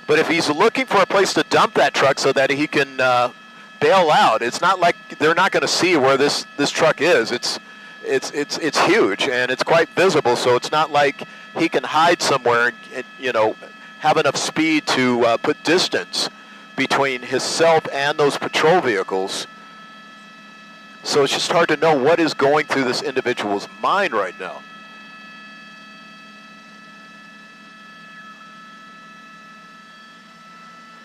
But if he's looking for a place to dump that truck so that he can bail out, it's not like they're not going to see where this truck is. It's huge and it's quite visible, so it's not like he can hide somewhere and have enough speed to put distance between himself and those patrol vehicles. So it's just hard to know what is going through this individual's mind right now.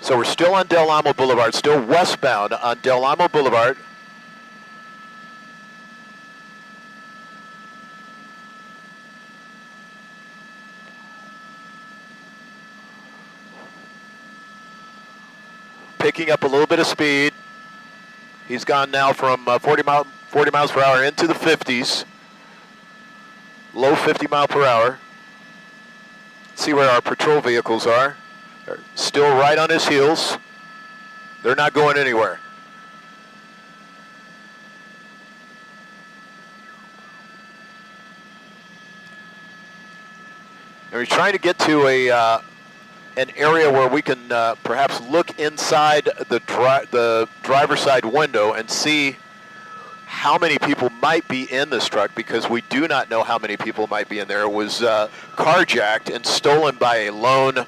So we're still on Del Amo Boulevard, still westbound on Del Amo Boulevard. Picking up a little bit of speed. He's gone now from 40 miles per hour into the 50s. Low 50 mile per hour. See where our patrol vehicles are. They're still right on his heels. They're not going anywhere. And we're trying to get to an area where we can perhaps look inside the driver's side window and see how many people might be in this truck, because we do not know how many people might be in there. It was carjacked and stolen by a lone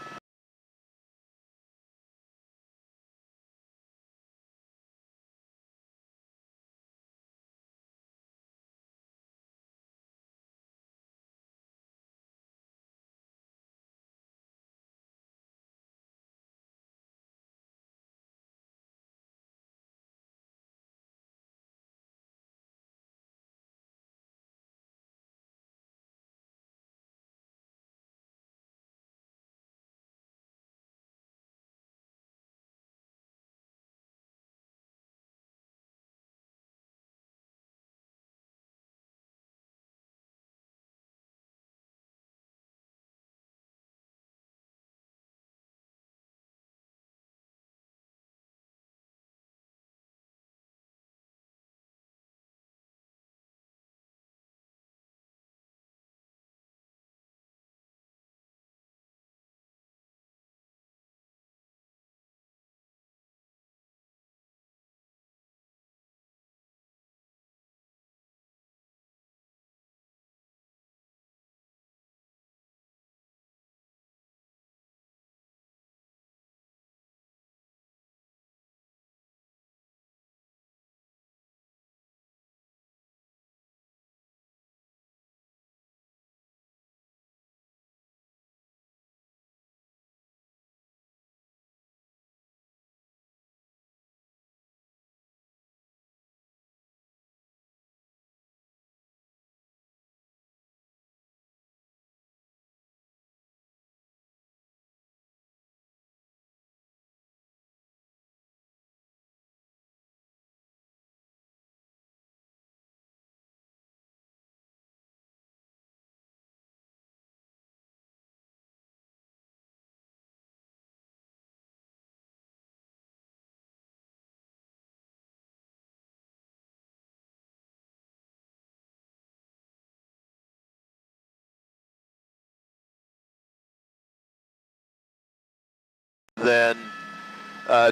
than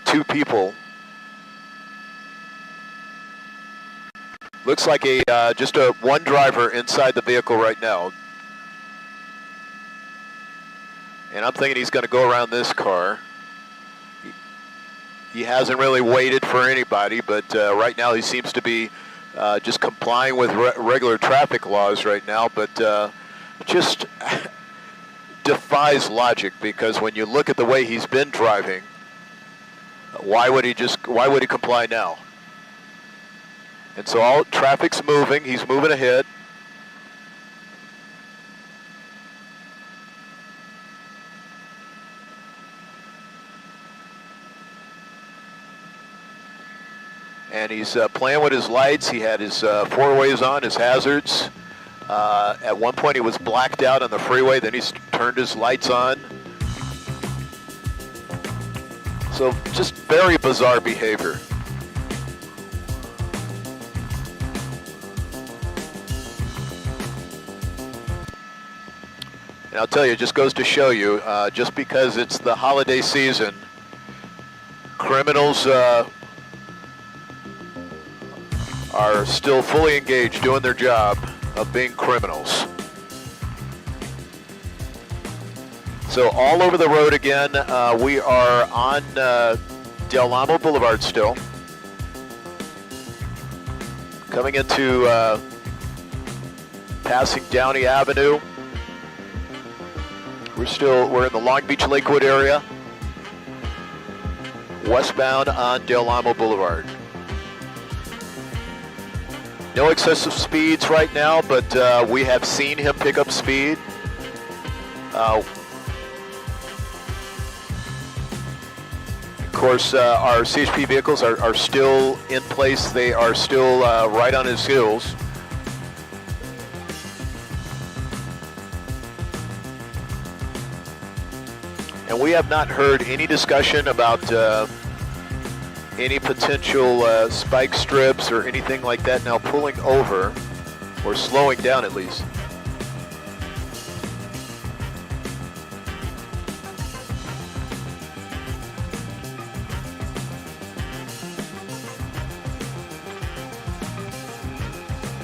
two people. Looks like just one driver inside the vehicle right now. And I'm thinking he's going to go around this car. He hasn't really waited for anybody, but right now he seems to be just complying with regular traffic laws right now, but just defies logic, because when you look at the way he's been driving, why would he comply now? And so all traffic's moving, he's moving ahead. And he's playing with his lights. He had his four-ways on, his hazards. At one point he was blacked out on the freeway, then he's turned his lights on. So just very bizarre behavior. And I'll tell you, it just goes to show you, just because it's the holiday season, criminals are still fully engaged doing their job of being criminals. So all over the road again, we are on Del Amo Boulevard still. Coming into passing Downey Avenue. We're in the Long Beach Lakewood area, westbound on Del Amo Boulevard. No excessive speeds right now, but we have seen him pick up speed. Of course, our CHP vehicles are still in place. They are still right on his heels. And we have not heard any discussion about any potential spike strips or anything like that now pulling over, or slowing down at least.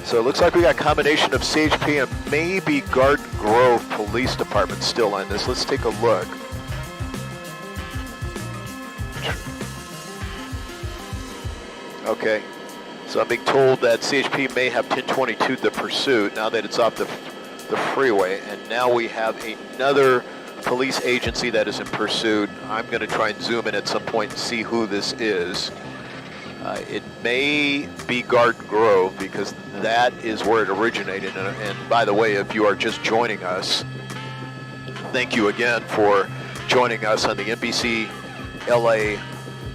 So it looks like we got a combination of CHP and maybe Garden Grove Police Department still on this. Let's take a look. Okay, so I'm being told that CHP may have 1022'd the pursuit now that it's off the freeway, and now we have another police agency that is in pursuit. I'm going to try and zoom in at some point and see who this is. It may be Garden Grove because that is where it originated. And by the way, if you are just joining us, thank you again for joining us on the NBC LA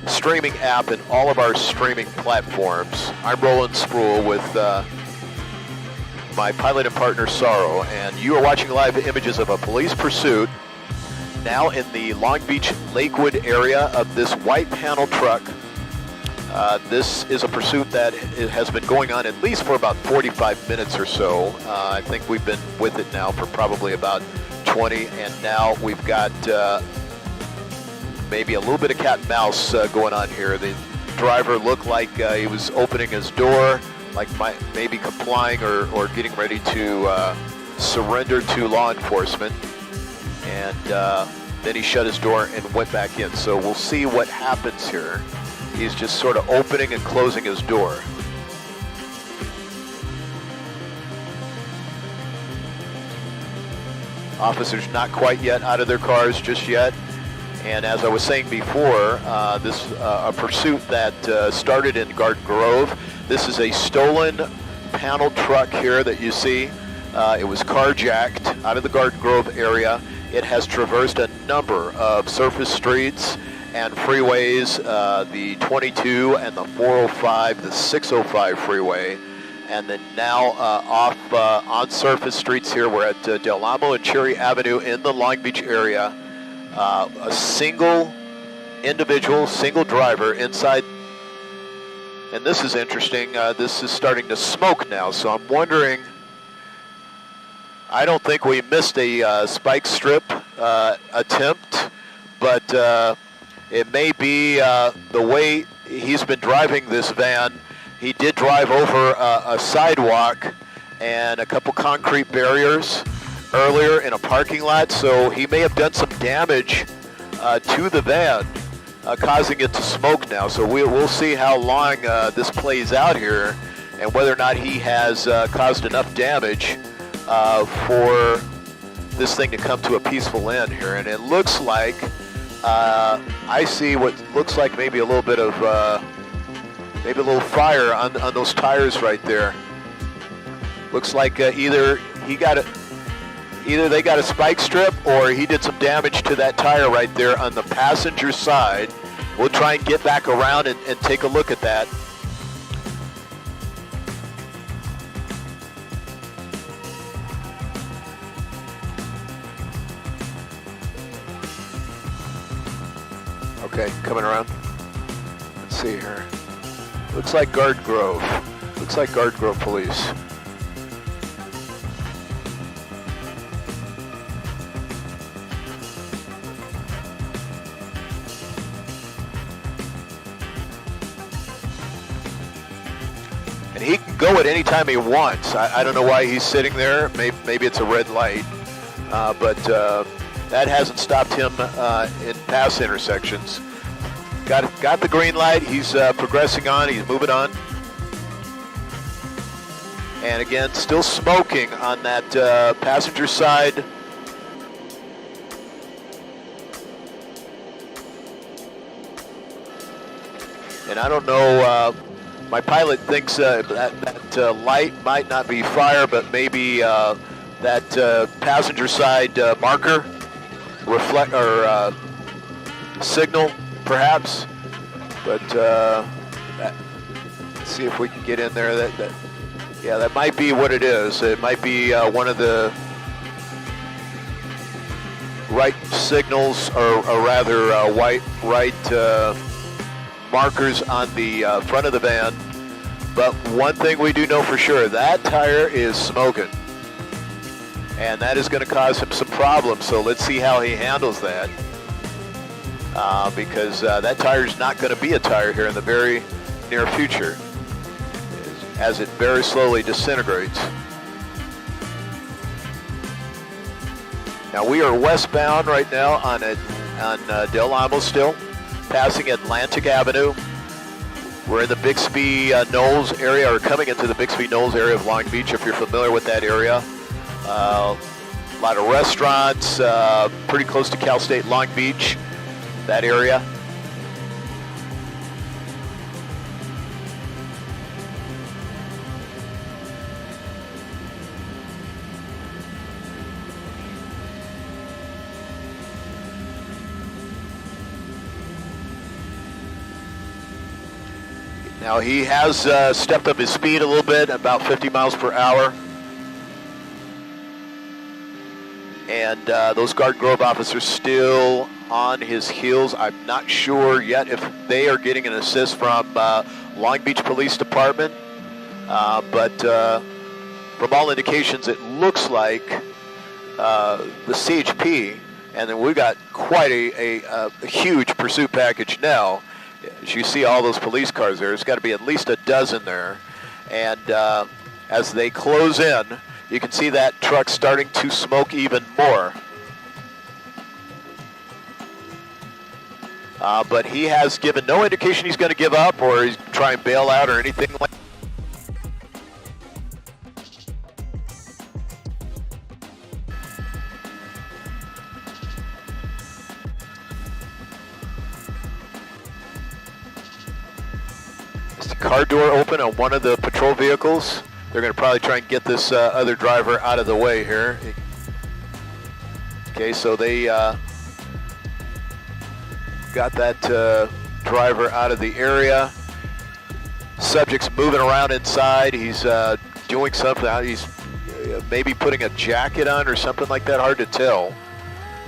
streaming app and all of our streaming platforms. I'm Roland Sproul with my pilot and partner Sorrow, and you are watching live images of a police pursuit now in the Long Beach Lakewood area of this white panel truck. This is a pursuit that has been going on at least for about 45 minutes or so. I think we've been with it now for probably about 20, and now we've got maybe a little bit of cat and mouse going on here. The driver looked like he was opening his door, like maybe complying or getting ready to surrender to law enforcement. And then he shut his door and went back in. So we'll see what happens here. He's just sort of opening and closing his door. Officers not quite yet out of their cars just yet. And as I was saying before, this a pursuit that started in Garden Grove. This is a stolen panel truck here that you see. It was carjacked out of the Garden Grove area. It has traversed a number of surface streets and freeways, the 22 and the 405, the 605 freeway. And then now off on surface streets here, we're at Del Amo and Cherry Avenue in the Long Beach area. A single individual, single driver inside, and this is interesting, this is starting to smoke now, so I'm wondering, I don't think we missed a spike strip attempt, but it may be the way he's been driving this van. He did drive over a sidewalk and a couple concrete barriers earlier in a parking lot, so he may have done some damage to the van, causing it to smoke now. So we'll see how long this plays out here and whether or not he has caused enough damage for this thing to come to a peaceful end here. And it looks like I see what looks like maybe a little bit of maybe a little fire on those tires right there. Looks like either they got a spike strip or he did some damage to that tire right there on the passenger side. We'll try and get back around and take a look at that. Okay, coming around. Let's see here. Looks like Garden Grove. Looks like Garden Grove Police. And he can go at any time he wants. I don't know why he's sitting there. Maybe it's a red light. But that hasn't stopped him in past intersections. Got the green light. He's progressing on. He's moving on. And again, still smoking on that passenger side. And I don't know, my pilot thinks that light might not be fire, but maybe that passenger side marker reflect or signal, perhaps. But let's see if we can get in there. Yeah, that might be what it is. It might be one of the right signals, or rather right markers on the front of the van. But one thing we do know for sure, that tire is smoking. And that is going to cause him some problems. So let's see how he handles that. Because that tire is not going to be a tire here in the very near future, as it very slowly disintegrates. Now we are westbound right now on Del Amo still, passing Atlantic Avenue. We're in the Bixby Knolls area, or coming into the Bixby Knolls area of Long Beach, if you're familiar with that area. A lot of restaurants, pretty close to Cal State Long Beach, that area. Now he has stepped up his speed a little bit, about 50 miles per hour. And those Garden Grove officers still on his heels. I'm not sure yet if they are getting an assist from Long Beach Police Department. But from all indications, it looks like the CHP, and then we've got quite a huge pursuit package now. As you see all those police cars there's got to be at least a dozen there. And as they close in, you can see that truck starting to smoke even more. But he has given no indication he's going to give up or he's trying to bail out or anything like that. Car door open on one of the patrol vehicles. They're going to probably try and get this other driver out of the way here. Okay, so they got that driver out of the area. Subject's moving around inside. He's doing something. He's maybe putting a jacket on or something like that. Hard to tell.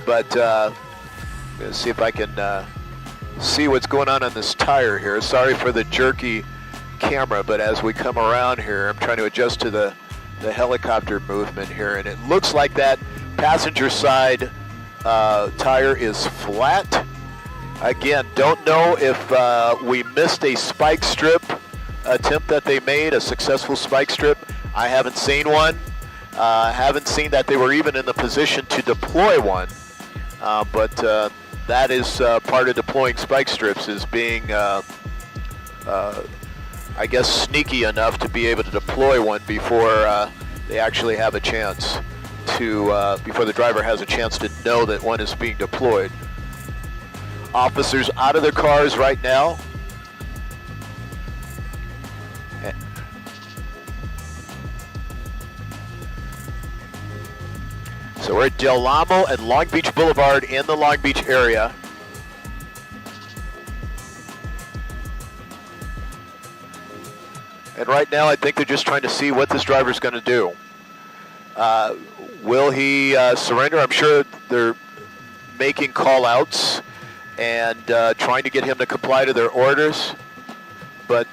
But I'm going to see if I can see what's going on this tire here. Sorry for the jerky camera, but as we come around here, I'm trying to adjust to the helicopter movement here, and it looks like that passenger side tire is flat. Again, don't know if we missed a spike strip attempt that they made, a successful spike strip. I haven't seen one. Haven't seen that they were even in the position to deploy one, but that is part of deploying spike strips, is being I guess sneaky enough to be able to deploy one before they actually have a chance to, before the driver has a chance to know that one is being deployed. Officers out of their cars right now. So we're at Del Amo and Long Beach Boulevard in the Long Beach area. And right now, I think they're just trying to see what this driver's going to do. Will he surrender? I'm sure they're making call-outs and trying to get him to comply to their orders. But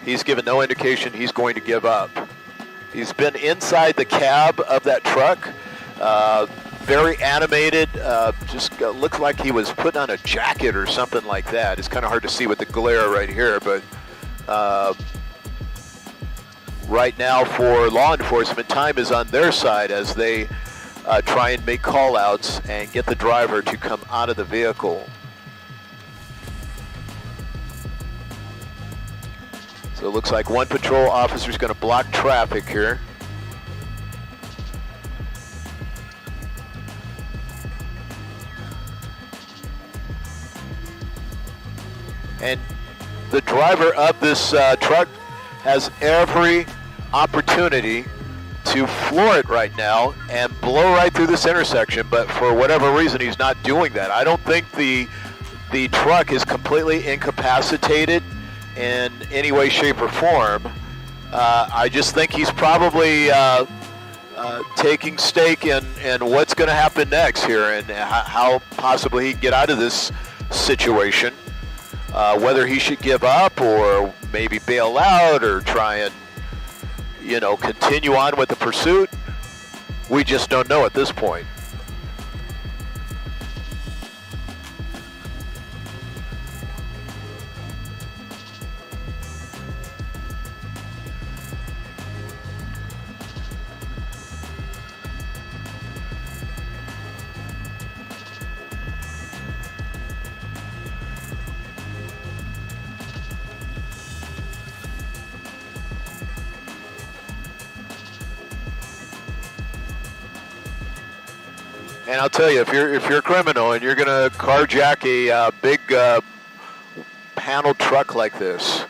he's given no indication he's going to give up. He's been inside the cab of that truck, very animated, just looked like he was putting on a jacket or something like that. It's kind of hard to see with the glare right here, but right now for law enforcement, time is on their side as they try and make call-outs and get the driver to come out of the vehicle. So it looks like one patrol officer is going to block traffic here. And the driver of this truck has every opportunity to floor it right now and blow right through this intersection, but for whatever reason he's not doing that. I don't think the truck is completely incapacitated in any way, shape, or form. I just think he's probably taking stake in what's going to happen next here and how possibly he can get out of this situation. Whether he should give up or maybe bail out or try and, continue on with the pursuit, we just don't know at this point. And I'll tell you, if you're a criminal and you're going to carjack a big panel truck like this,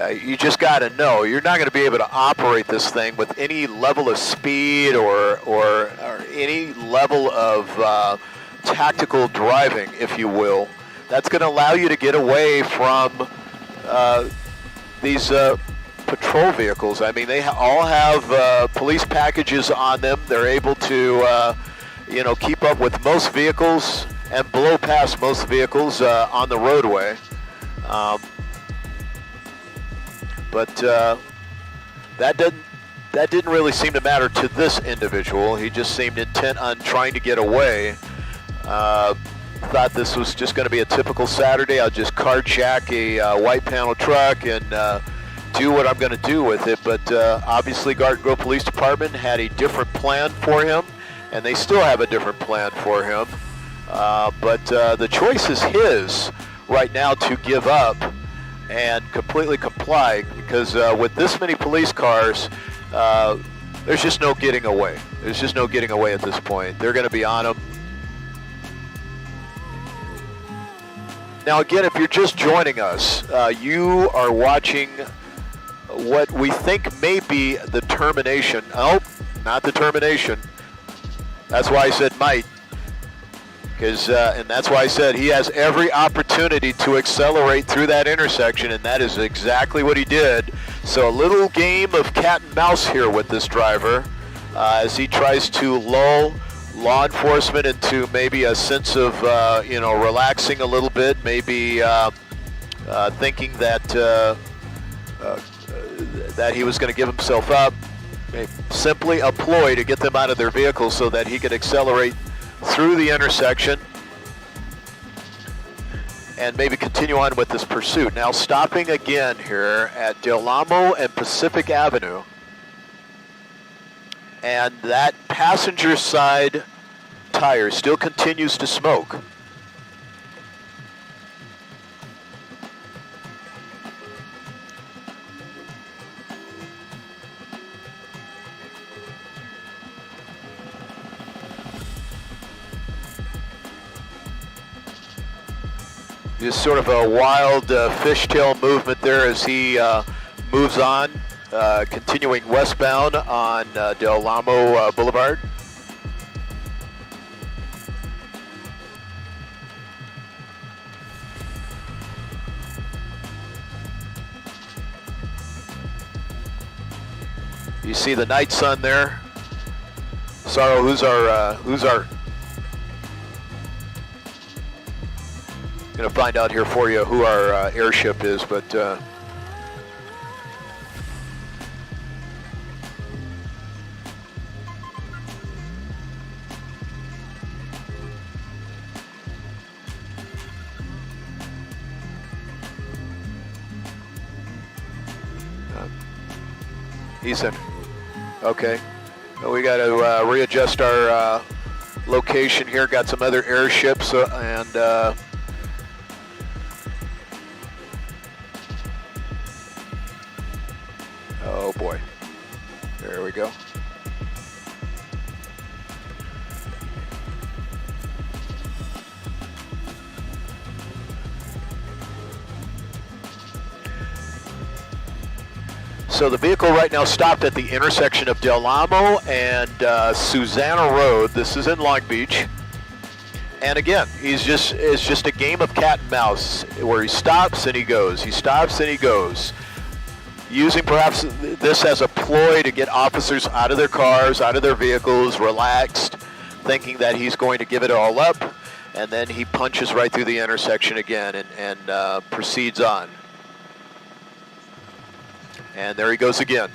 you just got to know you're not going to be able to operate this thing with any level of speed or any level of tactical driving, if you will. That's going to allow you to get away from these patrol vehicles. I mean, they all have police packages on them. They're able to, keep up with most vehicles and blow past most vehicles on the roadway. But that didn't really seem to matter to this individual. He just seemed intent on trying to get away. Thought this was just going to be a typical Saturday. I'll just carjack a white panel truck and do what I'm going to do with it, but obviously Garden Grove Police Department had a different plan for him, and they still have a different plan for him. But the choice is his right now to give up and completely comply, because with this many police cars, there's just no getting away. There's just no getting away at this point. They're going to be on him. Now again, if you're just joining us, you are watching what we think may be the termination. Oh, not the termination. That's why I said might. And that's why I said he has every opportunity to accelerate through that intersection, and that is exactly what he did. So a little game of cat and mouse here with this driver as he tries to lull law enforcement into maybe a sense of, relaxing a little bit, maybe thinking that that he was going to give himself up, simply a ploy to get them out of their vehicles so that he could accelerate through the intersection and maybe continue on with this pursuit. Now stopping again here at Del Amo and Pacific Avenue, and that passenger side tire still continues to smoke. Just sort of a wild fishtail movement there as he moves on, continuing westbound on Del Amo Boulevard. You see the night sun there. Sorrow, who's our Gonna find out here for you who our airship is, but He's in. Okay. Well, we got to readjust our location here. Got some other airships and oh boy. There we go. So the vehicle right now stopped at the intersection of Del Amo and Susanna Road. This is in Long Beach. And again, it's just a game of cat and mouse where he stops and he goes. He stops and he goes. Using perhaps this as a ploy to get officers out of their cars, out of their vehicles, relaxed, thinking that he's going to give it all up. And then he punches right through the intersection again and proceeds on. And there he goes again.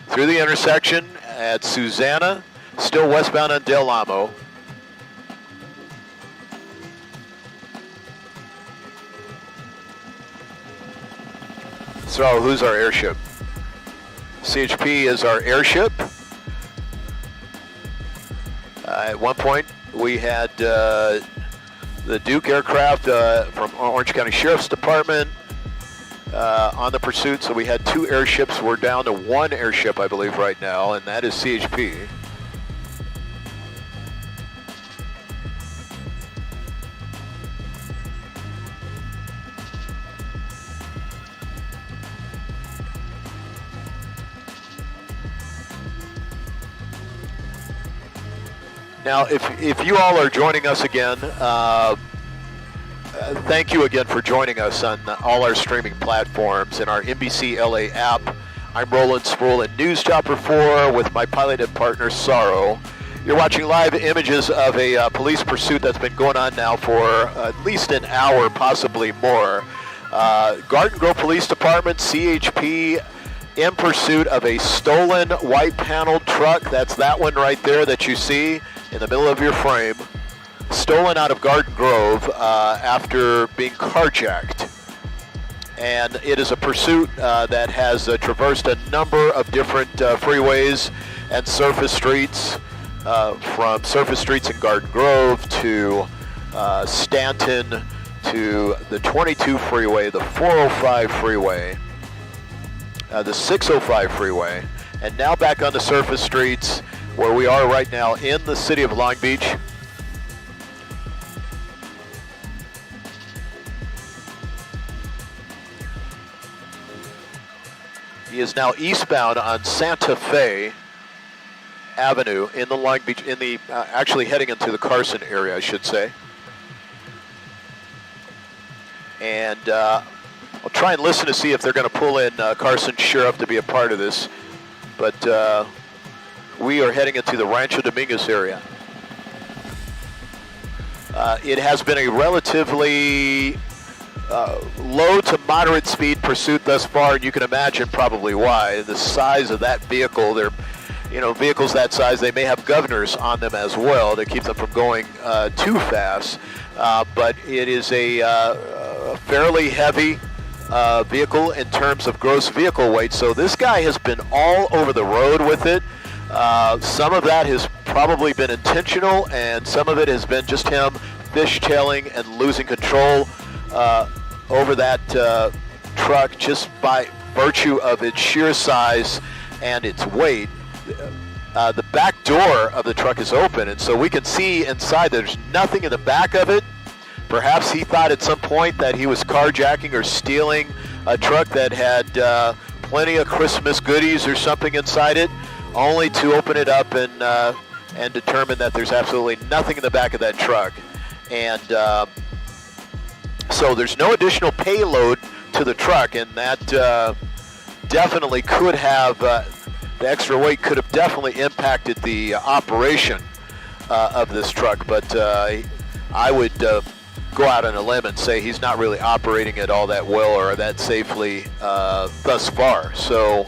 Through the intersection at Susanna, still westbound on Del Amo. So who's our airship? CHP is our airship. At one point, we had the Duke aircraft from Orange County Sheriff's Department on the pursuit, so we had 2 airships. We're down to 1 airship, I believe, right now, and that is CHP. Now, if you all are joining us again, thank you again for joining us on all our streaming platforms and our NBC LA app. I'm Roland Sproul in News Chopper 4 with my piloted partner, Sorrow. You're watching live images of a police pursuit that's been going on now for at least an hour, possibly more. Garden Grove Police Department, CHP, in pursuit of a stolen white paneled truck. That's that one right there that you see in the middle of your frame. Stolen out of Garden Grove after being carjacked. And it is a pursuit that has traversed a number of different freeways and surface streets, from surface streets in Garden Grove to Stanton to the 22 freeway, the 405 freeway, the 605 freeway, and now back on the surface streets where we are right now in the city of Long Beach. He is now eastbound on Santa Fe Avenue in the Long Beach, actually heading into the Carson area, I should say. And I'll try and listen to see if they're going to pull in Carson Sheriff to be a part of this. But we are heading into the Rancho Dominguez area. It has been a relatively low to moderate speed pursuit thus far, and you can imagine probably why. The size of that vehicle, vehicles that size, they may have governors on them as well to keep them from going too fast. But it is a fairly heavy vehicle in terms of gross vehicle weight. So this guy has been all over the road with it. Some of that has probably been intentional, and some of it has been just him fishtailing and losing control over that truck just by virtue of its sheer size and its weight. The back door of the truck is open, and so we can see inside. There's nothing in the back of it. Perhaps he thought at some point that he was carjacking or stealing a truck that had plenty of Christmas goodies or something inside it, only to open it up and determine that there's absolutely nothing in the back of that truck. And so there's no additional payload to the truck, and that definitely could have, the extra weight could have definitely impacted the operation of this truck. But I would go out on a limb and say he's not really operating it all that well or that safely thus far. So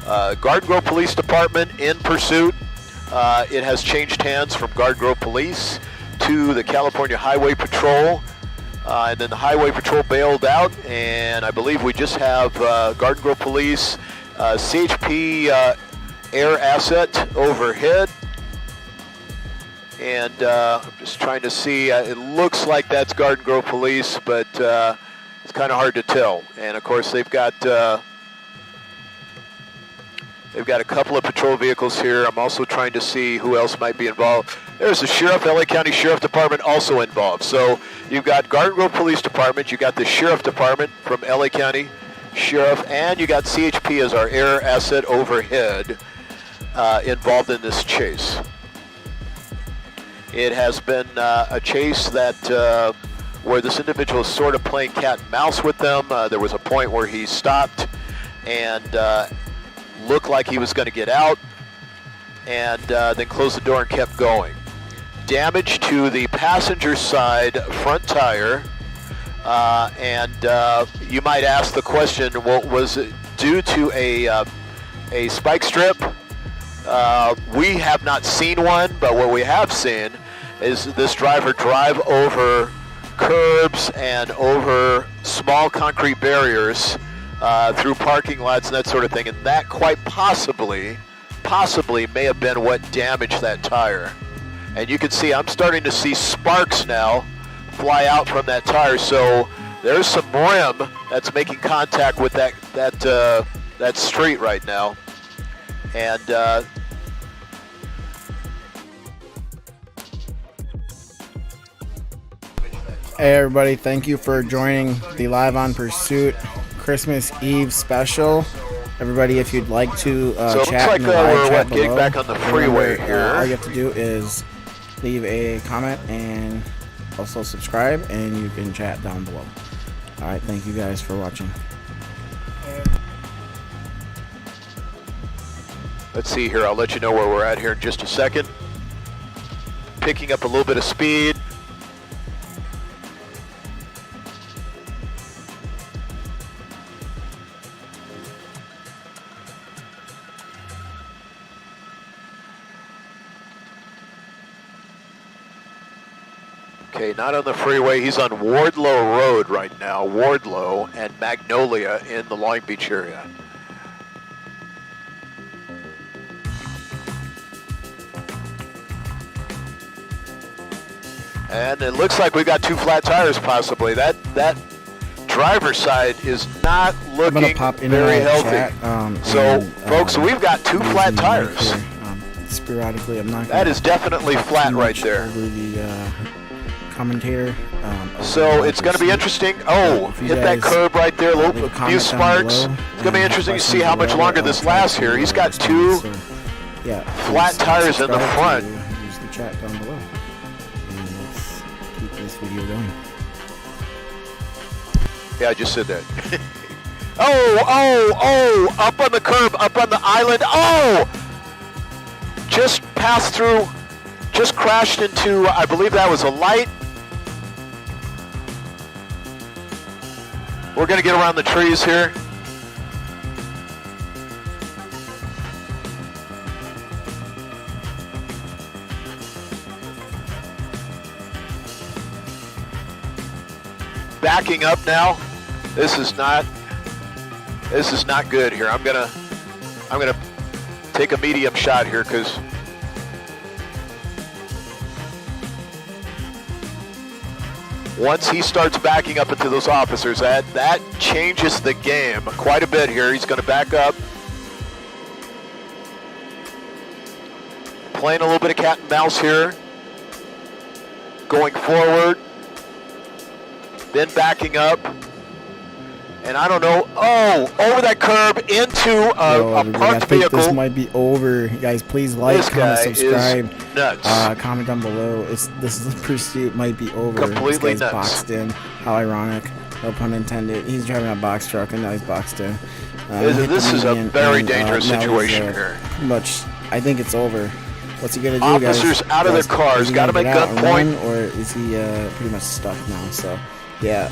Garden Grove Police Department in pursuit. It has changed hands from Garden Grove Police to the California Highway Patrol. And then the Highway Patrol bailed out, and I believe we just have Garden Grove Police CHP air asset overhead. And I'm just trying to see, it looks like that's Garden Grove Police, but it's kind of hard to tell. And of course they've got a couple of patrol vehicles here. I'm also trying to see who else might be involved. There's the sheriff, LA County Sheriff Department also involved. So you've got Garden Grove Police Department, you got the Sheriff Department from LA County Sheriff, and you got CHP as our air asset overhead involved in this chase. It has been a chase that where this individual is sort of playing cat and mouse with them. There was a point where he stopped and looked like he was going to get out, and then closed the door and kept going. Damage to the passenger side front tire, and you might ask the question, well, was it due to a spike strip? We have not seen one, but what we have seen is this driver drive over curbs and over small concrete barriers through parking lots and that sort of thing, and that quite possibly may have been what damaged that tire. And you can see I'm starting to see sparks now fly out from that tire, so there's some rim that's making contact with that street right now. And hey everybody, thank you for joining the Live on Pursuit Christmas Eve special. Everybody, if you'd like to chat in the live chat below, back on the freeway here. All you have to do is leave a comment and also subscribe, and you can chat down below. All right, thank you guys for watching. Let's see here. I'll let you know where we're at here in just a second. Picking up a little bit of speed. Okay, not on the freeway. He's on Wardlow Road right now. Wardlow and Magnolia in the Long Beach area. And it looks like we've got two flat tires possibly. That driver's side is not looking very healthy. Folks, we've got two flat tires. Sporadically, I'm not. That is definitely flat right there. Over the commentator. So it's going to be interesting. Oh, hit that curb right there. A few sparks. It's going to be interesting to see how much longer this lasts here. He's got two flat tires in the front. Use the chat down below. And let's keep this video going. Yeah, I just said that. Oh, up on the curb, up on the island. Oh! Just passed through, just crashed into, I believe that was a light. We're going to get around the trees here. Backing up now. This is not good here. I'm gonna take a medium shot here because once he starts backing up into those officers, that changes the game quite a bit here. He's going to back up. Playing a little bit of cat and mouse here. Going forward. Then backing up. And I don't know. Oh, over that curb into a parked vehicle. This might be over. Guys, please like, comment, subscribe. Is nuts. Comment down below. This pursuit might be over. Completely this guy's nuts. Boxed in. How ironic. No pun intended. He's driving a box truck and now he's boxed in. This is a very dangerous situation here. Pretty much, I think it's over. What's he gonna do, Officers guys? out of their cars. Got to make gunpoint. Or is he pretty much stuck now? So, yeah.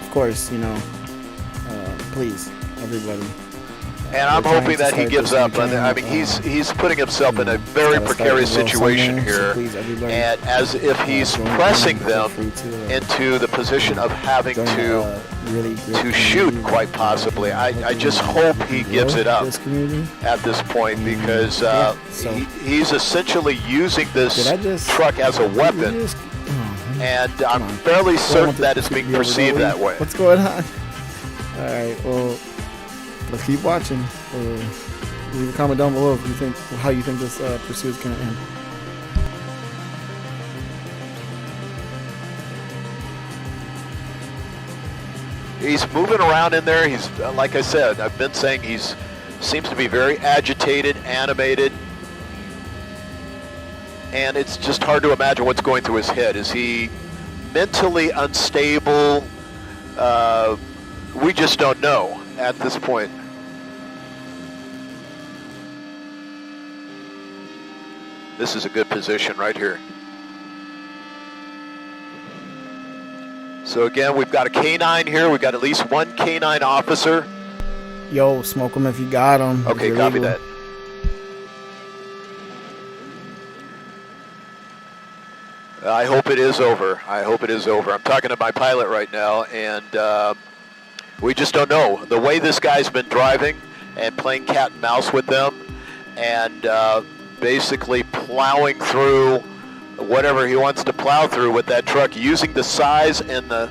Of course, you know. Please, everybody, And I'm hoping that he gives up. I mean, he's putting himself in a very precarious situation here, and as if he's pressing them into the position of having to shoot, quite possibly. I just hope he gives it up at this point, because he's essentially using this truck as a weapon, and I'm fairly certain that it's being perceived that way. What's going on? All right, well, let's keep watching. Leave a comment down below if you think how you think this pursuit is going to end. He's moving around in there. He's, like I said, I've been saying seems to be very agitated, animated, and it's just hard to imagine what's going through his head. Is he mentally unstable? We just don't know at this point. This is a good position right here. So again, we've got a K9 here. We've got at least one K9 officer. Yo, smoke him if you got him. Okay, copy that. I hope it is over. I hope it is over. I'm talking to my pilot right now, and we just don't know. The way this guy's been driving and playing cat and mouse with them, and basically plowing through whatever he wants to plow through with that truck, using the size and the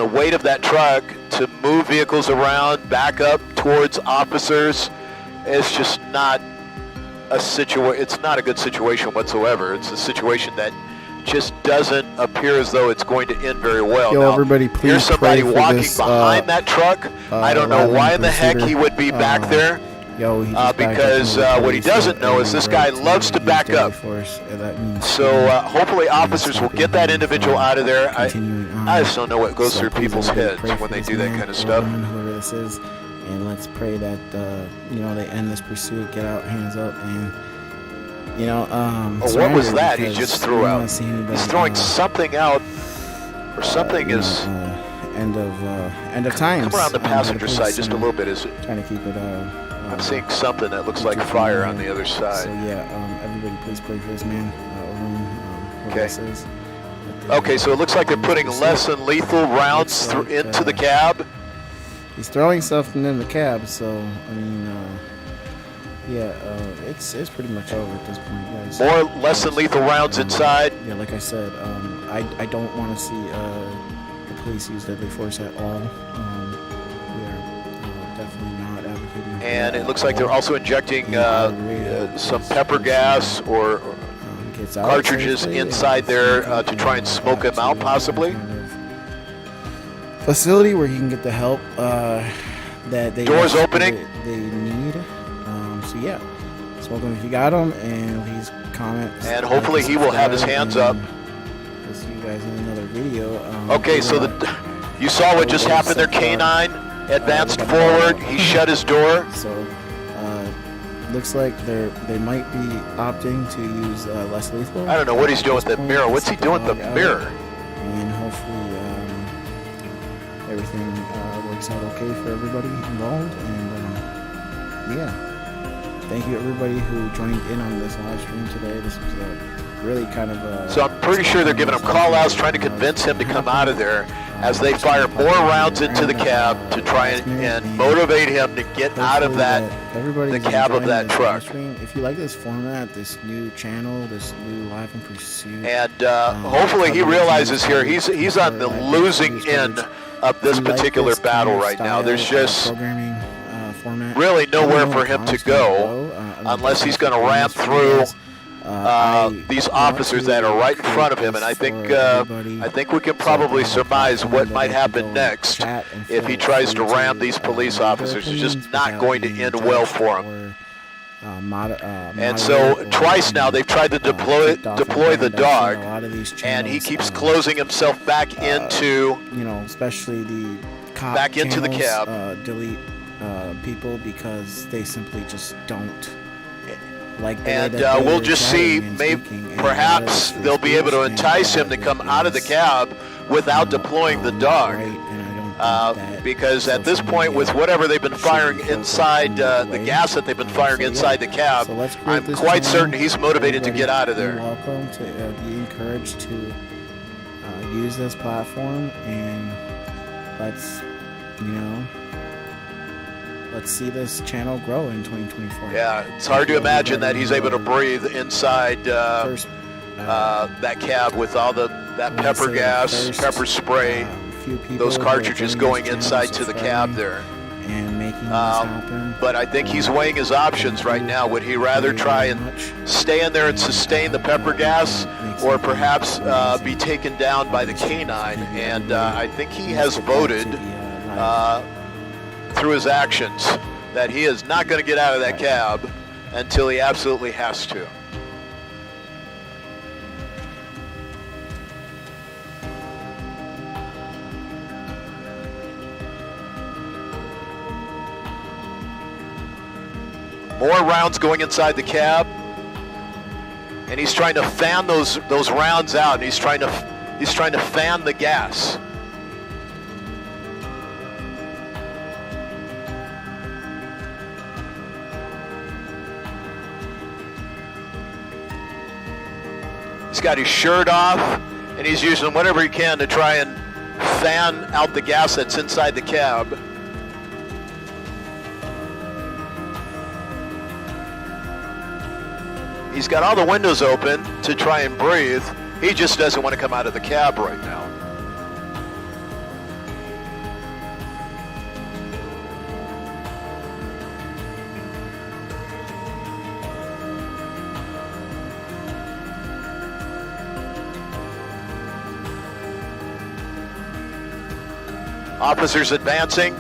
weight of that truck to move vehicles around, back up towards officers. It's just not a it's not a good situation whatsoever. It's a situation that just doesn't appear as though it's going to end very well. Yo, now, everybody, please here's somebody pray for walking this, behind that truck. I don't know why in the heck he would be back there. Yo, because what he doesn't know is this guy loves to back up. So hopefully officers will get that individual out of there. I just don't know what goes through people's heads when they do that kind of stuff. Whoever this is, and let's pray that they end this pursuit, get out, hands up, and what was that he just threw out? He's throwing something out, or something is end of time. Come around the passenger side just a little bit. Is it trying to keep it? I'm seeing something that looks like fire on the other side. So yeah, everybody please pray for this man. Okay. Okay, so it looks like they're putting less than lethal rounds into the cab. He's throwing something in the cab, so I mean, it's pretty much over at this point, guys. More less than lethal rounds inside. Yeah, like I said, I don't want to see the police use deadly force at all. We are definitely not advocating. And it looks like they're also injecting some pepper gas or cartridges inside there to try and smoke him out, possibly. Facility where he can get the help that they doors opening. They need. So yeah, smoke him if you got him, and please comment. And hopefully he will have his hands up. We'll see you guys in another video. Okay, so you saw what just happened there. K9 advanced forward. He shut his door. So looks like they might be opting to use less lethal. I don't know what he's doing with the mirror. What's he doing with the mirror? And hopefully everything works out okay for everybody involved. And yeah. Thank you everybody who joined in on this live stream today. This was really kind of so I'm pretty sure they're giving him call-outs, trying to convince him to come out of there as they fire more rounds into the cab to try and motivate him to get out of the cab of that truck. If you like this format, this new channel, this new Live in Pursuit, and hopefully he realizes here he's on the losing end of this particular battle right now. There's just really nowhere for him to go unless he's going to ram through these officers that are right in front of him. And I think we can probably surmise what might happen next if he tries to ram these police officers. It's just not going to end well for him. And so twice now they've tried to deploy the dog, and he keeps closing himself back into especially the cop back into the cab. Delete people because they simply just don't like the and we'll just see, perhaps they'll be able to entice him to come out of the cab without deploying the dog. because at this point, with whatever they've been firing inside the gas that they've been firing inside the cab, I'm quite certain he's motivated to get out of there. Welcome to be encouraged to use this platform, and let's see this channel grow in 2024. Yeah, it's hard to imagine that he's able to breathe inside that cab with all that pepper gas, pepper spray, those cartridges going inside to the cab there. And making this happen. But I think he's weighing his options right now. Would he rather try and stay in there and sustain the pepper gas, or perhaps be taken down by the canine? And I think he has voted through his actions that he is not going to get out of that cab until he absolutely has to. More rounds going inside the cab, and he's trying to fan those rounds out, and he's trying to fan the gas. He's got his shirt off, and he's using whatever he can to try and fan out the gas that's inside the cab. He's got all the windows open to try and breathe. He just doesn't want to come out of the cab right now. Officers advancing.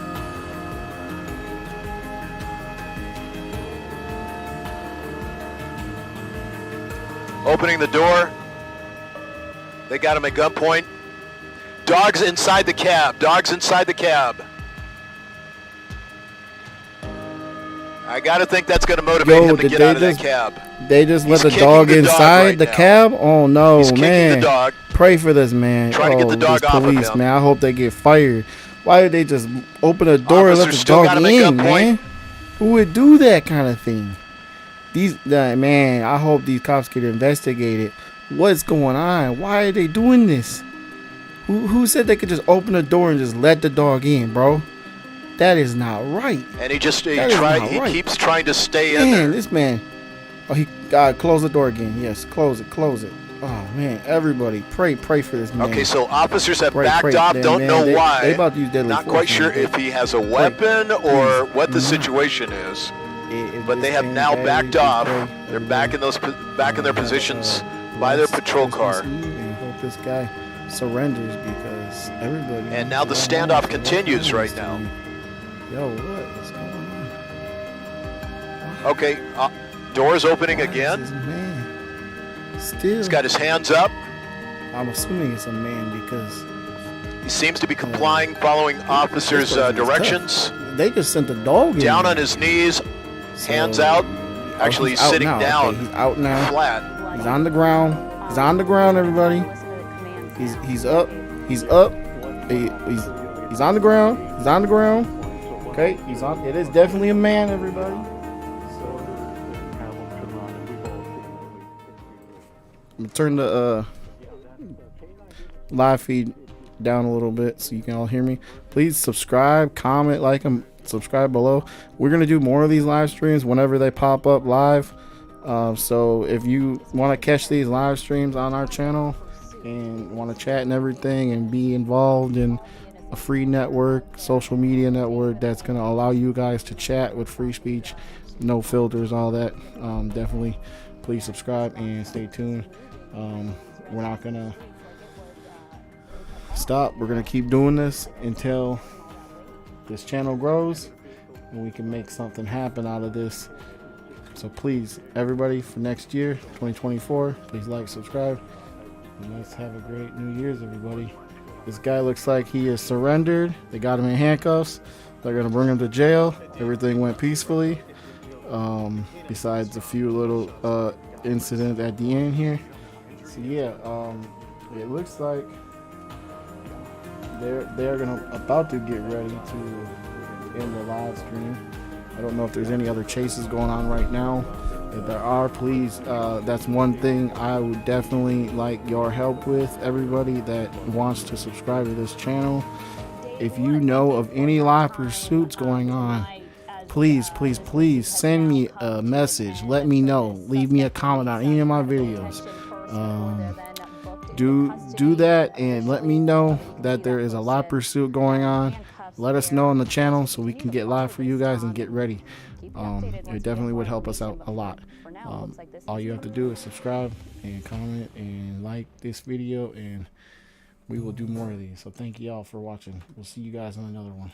Opening the door. They got him at gunpoint. Dogs inside the cab. Dogs inside the cab. I got to think that's going to motivate him to get out of that cab. They just let the dog inside the cab? Oh, no, He's kicking man. the dog. Pray for this man. Trying to get the dog off of him. Man, I hope they get fired. Why did they just open the door and let the dog in, man? Who would do that kind of thing? Man, I hope these cops get investigated. What's going on? Why are they doing this? Who said they could just open the door and just let the dog in, bro? That is not right. And he keeps trying to stay in there. This man. Oh, he close the door again. Yes, close it. Oh man, everybody, pray for this man. Okay, so officers have backed off. Don't know why. They about to use deadly Not force, quite sure if he has a weapon or what the situation is. But they have now backed off. They're back in their positions by their patrol car. And hope this guy surrenders, because everybody. And now the standoff continues right now. Yo, what is going on? Okay, doors opening again. Still, he's got his hands up. I'm assuming it's a man because he seems to be complying, following officers' directions. They just sent the dog in. Down on his knees, hands out. Actually, he's sitting down. Okay, he's out now. Flat. He's on the ground. He's on the ground, everybody. He's up. He's up. He's on the ground. He's on the ground. Okay, he's on. It is definitely a man, everybody. I'm gonna turn the live feed down a little bit so you can all hear me. Please subscribe, comment, like them, subscribe below. We're gonna do more of these live streams whenever they pop up live. So if you want to catch these live streams on our channel and want to chat and everything and be involved in a free network, social media network that's gonna allow you guys to chat with free speech, no filters, all that, definitely please subscribe and stay tuned. We're not gonna stop. We're gonna keep doing this until this channel grows and we can make something happen out of this. So please, everybody, for next year 2024, please like, subscribe, and let's have a great New Year's, everybody. This guy looks like he is surrendered. They got him in handcuffs. They're gonna bring him to jail. Everything went peacefully, besides a few little incidents at the end here. So yeah, it looks like they're about to get ready to end the live stream. I don't know if there's any other chases going on right now. If there are, please, that's one thing I would definitely like your help with. Everybody that wants to subscribe to this channel, if you know of any live pursuits going on, please, please, please send me a message. Let me know. Leave me a comment on any of my videos. Do that and let me know that there is a live pursuit going on. Let us know on the channel so we can get live for you guys and get ready. It definitely would help us out a lot. All you have to do is subscribe and comment and like this video, and we will do more of these. So thank you all for watching. We'll see you guys on another one.